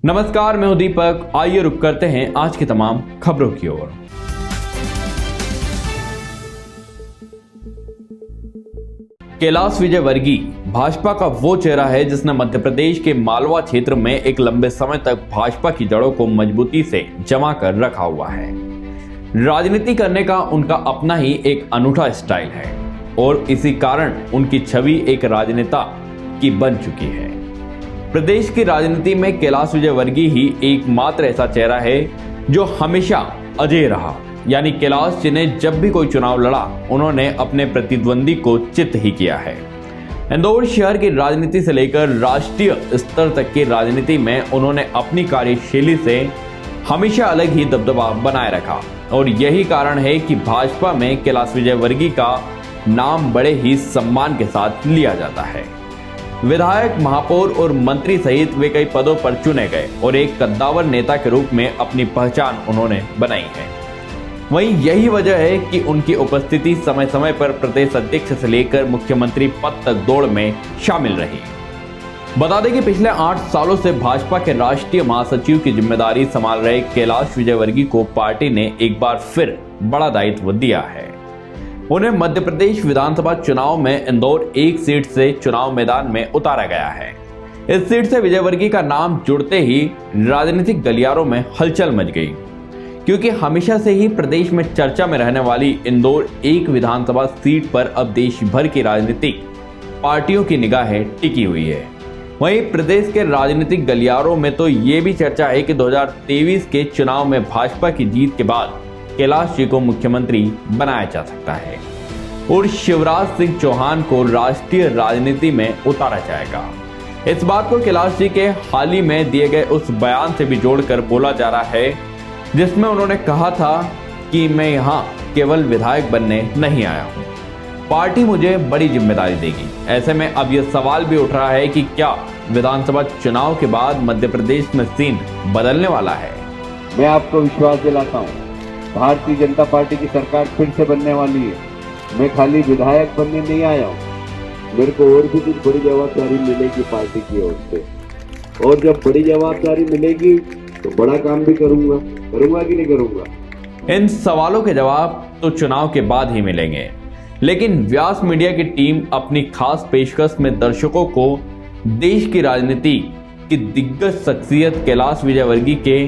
नमस्कार, मैं हूं दीपक। आइए रुक करते हैं आज की तमाम खबरों की ओर। कैलाश विजयवर्गीय भाजपा का वो चेहरा है जिसने मध्य प्रदेश के मालवा क्षेत्र में एक लंबे समय तक भाजपा की जड़ों को मजबूती से जमा कर रखा हुआ है। राजनीति करने का उनका अपना ही एक अनूठा स्टाइल है और इसी कारण उनकी छवि एक राजनेता की बन चुकी है। प्रदेश की राजनीति में कैलाश विजयवर्गीय ही एकमात्र ऐसा चेहरा है जो हमेशा अजय रहा। यानी कैलाश जी ने जब भी कोई चुनाव लड़ा, उन्होंने अपने प्रतिद्वंदी को चित ही किया है। इंदौर शहर की राजनीति से लेकर राष्ट्रीय स्तर तक की राजनीति में उन्होंने अपनी कार्यशैली से हमेशा अलग ही दबदबा बनाए रखा और यही कारण है कि भाजपा में कैलाश विजयवर्गीय का नाम बड़े ही सम्मान के साथ लिया जाता है। विधायक, महापौर और मंत्री सहित वे कई पदों पर चुने गए और एक कद्दावर नेता के रूप में अपनी पहचान उन्होंने बनाई है। वहीं यही वजह है कि उनकी उपस्थिति समय समय पर प्रदेश अध्यक्ष से लेकर मुख्यमंत्री पद तक दौड़ में शामिल रही। बता दें कि पिछले 8 सालों से भाजपा के राष्ट्रीय महासचिव की जिम्मेदारी संभाल रहे कैलाश विजयवर्गीय को पार्टी ने एक बार फिर बड़ा दायित्व दिया है। उन्हें मध्य प्रदेश विधानसभा चुनाव में इंदौर 1 सीट से चुनाव मैदान में उतारा गया है। इस सीट से विजयवर्गीय का नाम जुड़ते ही राजनीतिक गलियारों में हलचल मच गई, क्योंकि हमेशा से ही प्रदेश में चर्चा में रहने वाली इंदौर 1 विधानसभा सीट पर अब देश भर की राजनीतिक पार्टियों की निगाहें टिकी हुई है। वहीं प्रदेश के राजनीतिक गलियारों में तो ये भी चर्चा है कि 2023 के चुनाव में भाजपा की जीत के बाद कैलाश जी को मुख्यमंत्री बनाया जा सकता है और शिवराज सिंह चौहान को राष्ट्रीय राजनीति में उतारा जाएगा। इस बात को कैलाश जी के हाल ही में दिए गए उस बयान से भी जोड़कर बोला जा रहा है, जिसमें उन्होंने कहा था कि मैं यहाँ केवल विधायक बनने नहीं आया हूँ, पार्टी मुझे बड़ी जिम्मेदारी देगी। ऐसे में अब यह सवाल भी उठ रहा है कि क्या विधानसभा चुनाव के बाद मध्य प्रदेश में सीन बदलने वाला है। मैं आपको विश्वास दिलाता हूँ, भारतीय जनता पार्टी की सरकार फिर से बनने वाली है। मैं खाली विधायक बनने नहीं आया हूँ, मेरे को और भी कुछ बड़ी जवाबदारी मिलेगी पार्टी की ओर से, और जब बड़ी जवाबदारी मिलेगी तो बड़ा काम भी करूंगा कि नहीं करूंगा। इन सवालों के जवाब तो चुनाव के बाद ही मिलेंगे, लेकिन व्यास मीडिया की टीम अपनी खास पेशकश में दर्शकों को देश की राजनीति की दिग्गज शख्सियत कैलाश विजयवर्गीय के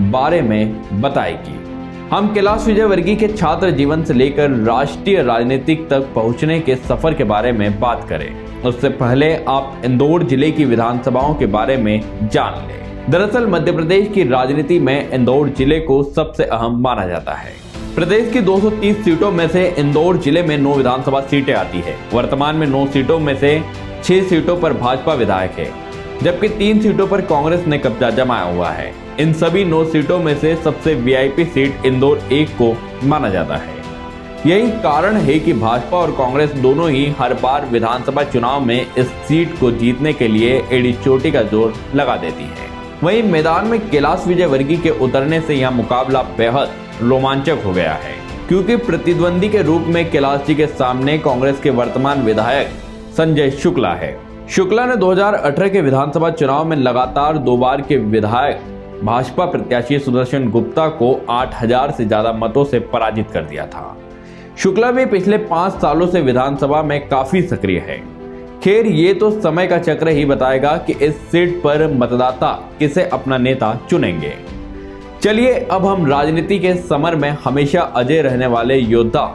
बारे में बताएगी। हम कैलाश विजयवर्गीय के छात्र जीवन से लेकर राष्ट्रीय राजनीतिक तक पहुंचने के सफर के बारे में बात करें, उससे पहले आप इंदौर जिले की विधानसभाओं के बारे में जान लें। दरअसल मध्य प्रदेश की राजनीति में इंदौर जिले को सबसे अहम माना जाता है। प्रदेश की 230 सीटों में से इंदौर जिले में 9 विधानसभा सीटें आती है। वर्तमान में 9 सीटों में से 6 सीटों पर भाजपा विधायक है, जबकि 3 सीटों पर कांग्रेस ने कब्जा जमाया हुआ है। इन सभी 9 सीटों में से सबसे वीआईपी सीट इंदौर 1 को माना जाता है। यही कारण है कि भाजपा और कांग्रेस दोनों ही हर बार विधानसभा चुनाव में इस सीट को जीतने के लिए एड़ी चोटी का जोर लगा देती है। वहीं मैदान में कैलाश विजयवर्गीय के उतरने से यह मुकाबला बेहद रोमांचक हो गया है, क्योंकि प्रतिद्वंदी के रूप में कैलाश जी के सामने कांग्रेस के वर्तमान विधायक संजय शुक्ला है। शुक्ला ने 2018 के विधानसभा चुनाव में लगातार 2 बार के विधायक भाजपा प्रत्याशी सुदर्शन गुप्ता को 8000 से ज्यादा मतों से पराजित कर दिया था। शुक्ला भी पिछले 5 सालों से विधानसभा में काफी सक्रिय है। खैर, ये तो समय का चक्र ही बताएगा कि इस सीट पर मतदाता किसे अपना नेता चुनेंगे। चलिए अब हम राजनीति के समर में हमेशा अजय रहने वाले योद्धा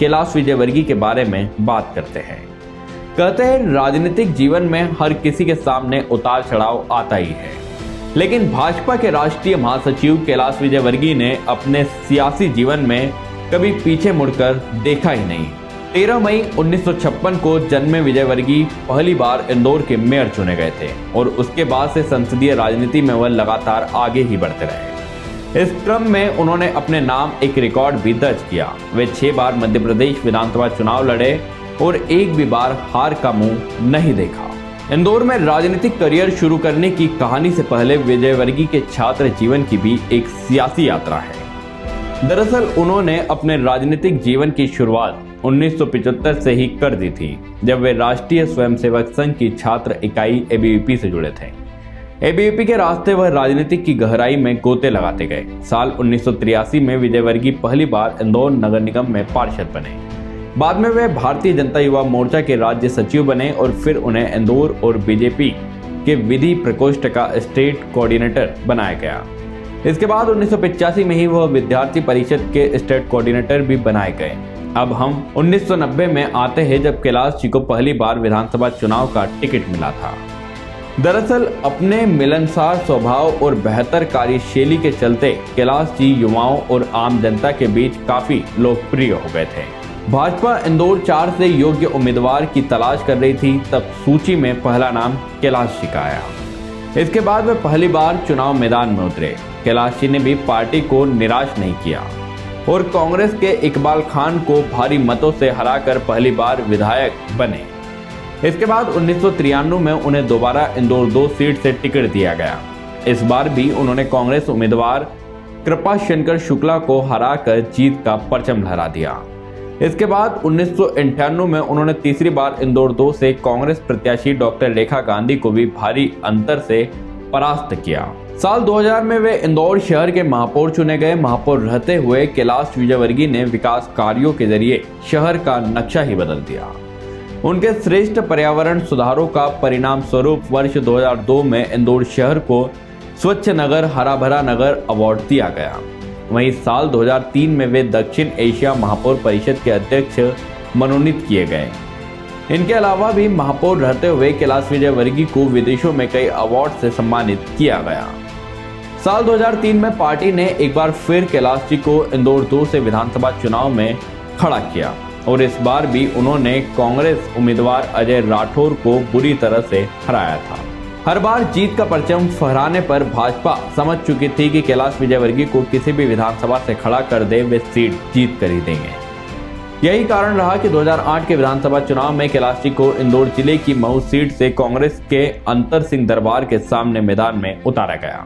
कैलाश विजयवर्गीय के बारे में बात करते हैं। कहते हैं राजनीतिक जीवन में हर किसी के सामने उतार चढ़ाव आता ही है, लेकिन भाजपा के राष्ट्रीय महासचिव कैलाश विजयवर्गीय ने अपने सियासी जीवन में कभी पीछे मुड़कर देखा ही नहीं। 13 मई 1956 को जन्मे विजयवर्गीय पहली बार इंदौर के मेयर चुने गए थे और उसके बाद से संसदीय राजनीति में वह लगातार आगे ही बढ़ते रहे। इस क्रम में उन्होंने अपने नाम एक रिकॉर्ड भी दर्ज किया। वे 6 बार मध्य प्रदेश विधानसभा चुनाव लड़े और एक भी बार हार का मुंह नहीं देखा। इंदौर में राजनीतिक करियर शुरू करने की कहानी से पहले विजयवर्गीय के छात्र जीवन की भी एक सियासी यात्रा है। दरअसल उन्होंने अपने राजनीतिक जीवन की शुरुआत 1975 से ही कर दी थी, जब वे राष्ट्रीय स्वयंसेवक संघ की छात्र इकाई एबीवीपी से जुड़े थे। एबीवीपी के रास्ते वह राजनीति की गहराई में गोते लगाते गए। साल 1983 में विजयवर्गीय पहली बार इंदौर नगर निगम में पार्षद बने। बाद में वे भारतीय जनता युवा मोर्चा के राज्य सचिव बने और फिर उन्हें इंदौर और बीजेपी के विधि प्रकोष्ठ का स्टेट कोऑर्डिनेटर बनाया गया। इसके बाद 1985 में ही वह विद्यार्थी परिषद के स्टेट कोऑर्डिनेटर भी बनाए गए। अब हम 1990 में आते हैं, जब कैलाश जी को पहली बार विधानसभा चुनाव का टिकट मिला था। दरअसल अपने मिलनसार स्वभाव और बेहतर कार्यशैली के चलते कैलाश जी युवाओं और आम जनता के बीच काफी लोकप्रिय हो गए थे। भाजपा इंदौर 4 से योग्य उम्मीदवार की तलाश कर रही थी, तब सूची में पहला नाम कैलाश जी का आया। इसके बाद वे पहली बार चुनाव मैदान में उतरे। कैलाश जी ने भी पार्टी को निराश नहीं किया और कांग्रेस के इकबाल खान को भारी मतों से हराकर पहली बार विधायक बने। इसके बाद 1993 में उन्हें दोबारा इंदौर 2 सीट से टिकट दिया गया। इस बार भी उन्होंने कांग्रेस उम्मीदवार कृपाशंकर शुक्ला को हराकर जीत का परचम लहरा दिया। इसके बाद 1998 में उन्होंने तीसरी बार इंदौर 2 से कांग्रेस प्रत्याशी डॉक्टर रेखा गांधी को भी भारी अंतर से परास्त किया। साल 2000 में वे इंदौर शहर के महापौर चुने गए। महापौर रहते हुए कैलाश विजयवर्गीय ने विकास कार्यों के जरिए शहर का नक्शा ही बदल दिया। उनके श्रेष्ठ पर्यावरण सुधारों का परिणाम स्वरूप वर्ष 2002 में इंदौर शहर को स्वच्छ नगर, हरा भरा नगर अवार्ड दिया गया। वहीं साल 2003 में वे दक्षिण एशिया महापौर परिषद के अध्यक्ष मनोनीत किए गए। इनके अलावा भी महापौर रहते हुए कैलाश विजयवर्गीय को विदेशों में कई अवार्ड से सम्मानित किया गया। साल 2003 में पार्टी ने एक बार फिर कैलाश जी को इंदौर 2 से विधानसभा चुनाव में खड़ा किया और इस बार भी उन्होंने कांग्रेस उम्मीदवार अजय राठौर को बुरी तरह से हराया था। हर बार जीत का परचम फहराने पर भाजपा समझ चुकी थी कि कैलाश विजयवर्गीय को किसी भी विधानसभा से खड़ा कर दे वे सीट जीत कर ही देंगे। यही कारण रहा कि 2008 के विधानसभा चुनाव में कैलाश जी को इंदौर जिले की महू सीट से कांग्रेस के अंतर सिंह दरबार के सामने मैदान में उतारा गया।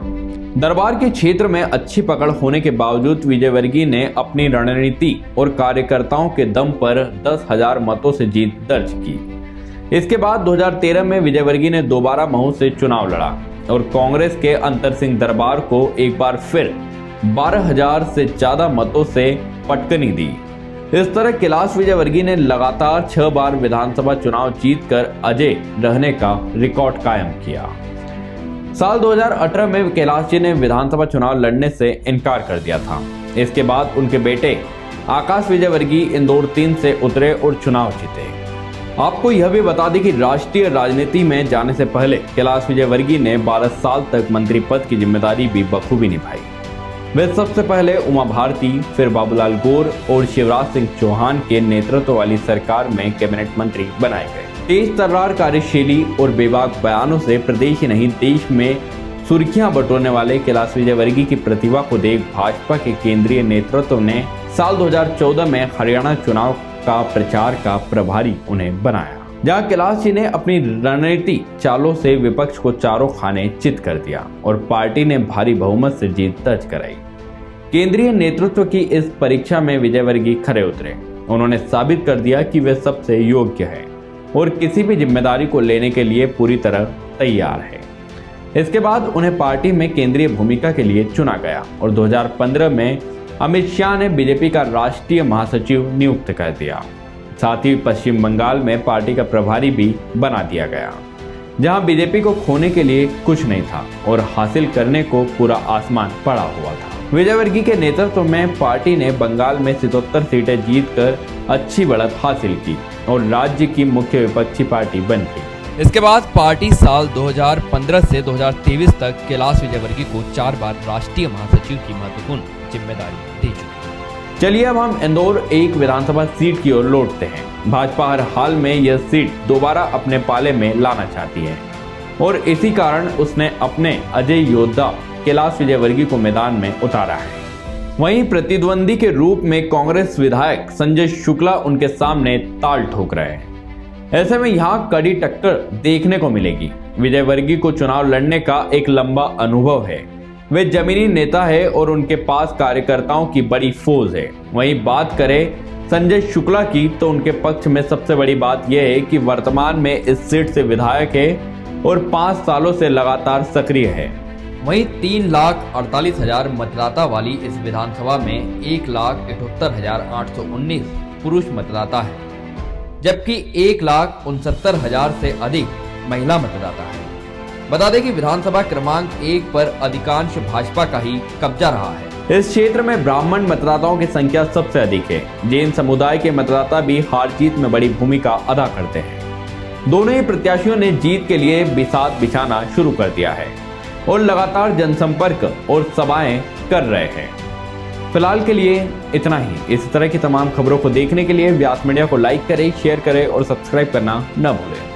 दरबार के क्षेत्र में अच्छी पकड़ होने के बावजूद विजयवर्गीय ने अपनी रणनीति और कार्यकर्ताओं के दम पर 10,000 मतों से जीत दर्ज की। इसके बाद 2013 में विजयवर्गीय ने दोबारा महू से चुनाव लड़ा और कांग्रेस के अंतर सिंह दरबार को एक बार फिर 12,000 से ज्यादा मतों से पटकनी दी। इस तरह कैलाश विजयवर्गीय ने लगातार 6 बार विधानसभा चुनाव जीतकर अजय रहने का रिकॉर्ड कायम किया। साल 2018 में कैलाश जी ने विधानसभा चुनाव लड़ने से इनकार कर दिया था। इसके बाद उनके बेटे आकाश विजयवर्गीय इंदौर 3 से उतरे और चुनाव जीते। आपको यह भी बता दें कि राष्ट्रीय राजनीति में जाने से पहले कैलाश विजयवर्गीय ने 12 साल तक मंत्री पद की जिम्मेदारी भी बखूबी निभाई। वे सबसे पहले उमा भारती, फिर बाबूलाल गौर और शिवराज सिंह चौहान के नेतृत्व वाली सरकार में कैबिनेट मंत्री बनाए गए। तेज तर्रार कार्यशैली और बेबाक बयानों से प्रदेश ही नहीं देश में सुर्खियां बटोरने वाले कैलाश विजयवर्गीय की प्रतिभा को देख भाजपा के केंद्रीय नेतृत्व ने साल 2014 में हरियाणा चुनाव का प्रचार का प्रभारी उन्हें बनाया, जहां कैलाश जी ने अपनी रणनीति चालों से विपक्ष को चारों खाने चित कर दिया और पार्टी ने भारी बहुमत से जीत दर्ज कराई। केंद्रीय नेतृत्व की इस परीक्षा में विजयवर्गीय खरे उतरे। उन्होंने साबित कर दिया कि वे सबसे योग्य है और किसी भी जिम्मेदारी को लेने के लिए पूरी तरह तैयार है। इसके बाद उन्हें पार्टी में केंद्रीय भूमिका के लिए चुना गया और 2015 में अमित शाह ने बीजेपी का राष्ट्रीय महासचिव नियुक्त कर दिया। साथ ही पश्चिम बंगाल में पार्टी का प्रभारी भी बना दिया गया, जहां बीजेपी को खोने के लिए कुछ नहीं था और हासिल करने को पूरा आसमान पड़ा हुआ था। विजयवर्गीय के नेतृत्व में पार्टी ने बंगाल में 77 सीटें जीतकर अच्छी बढ़त हासिल की और राज्य की मुख्य विपक्षी पार्टी बन गई। इसके बाद पार्टी साल 2015 से 2023 तक कैलाश विजयवर्गीय को 4 बार राष्ट्रीय महासचिव की महत्वपूर्ण जिम्मेदारी दे चुकी है। चलिए अब हम इंदौर 1 विधानसभा सीट की ओर लौटते हैं। भाजपा हर हाल में यह सीट दोबारा अपने पाले में लाना चाहती है और इसी कारण उसने अपने अजय योद्धा कैलाश विजयवर्गीय को मैदान में उतारा है। वहीं प्रतिद्वंदी के रूप में कांग्रेस विधायक संजय शुक्ला उनके सामने ताल ठोक रहे हैं। ऐसे में यहाँ कड़ी टक्कर देखने को मिलेगी। विजयवर्गीय को चुनाव लड़ने का एक लंबा अनुभव है। वे जमीनी नेता है और उनके पास कार्यकर्ताओं की बड़ी फौज है। वहीं बात करें संजय शुक्ला की तो उनके पक्ष में सबसे बड़ी बात यह है कि वर्तमान में इस सीट से विधायक है और 5 सालों से लगातार सक्रिय है। वहीं 3,48,000 मतदाता वाली इस विधानसभा में 1,78,819 पुरुष मतदाता है, जबकि 1,69,000 से अधिक महिला मतदाता है। बता दें कि विधानसभा क्रमांक 1 पर अधिकांश भाजपा का ही कब्जा रहा है। इस क्षेत्र में ब्राह्मण मतदाताओं की संख्या सबसे अधिक है। जैन समुदाय के मतदाता भी हार जीत में बड़ी भूमिका अदा करते हैं। दोनों ही प्रत्याशियों ने जीत के लिए बिसात बिछाना शुरू कर दिया है और लगातार जनसंपर्क और सभाएं कर रहे हैं। फिलहाल के लिए इतना ही। इस तरह की तमाम खबरों को देखने के लिए व्यास मीडिया को लाइक करें, शेयर करें और सब्सक्राइब करना न भूलें।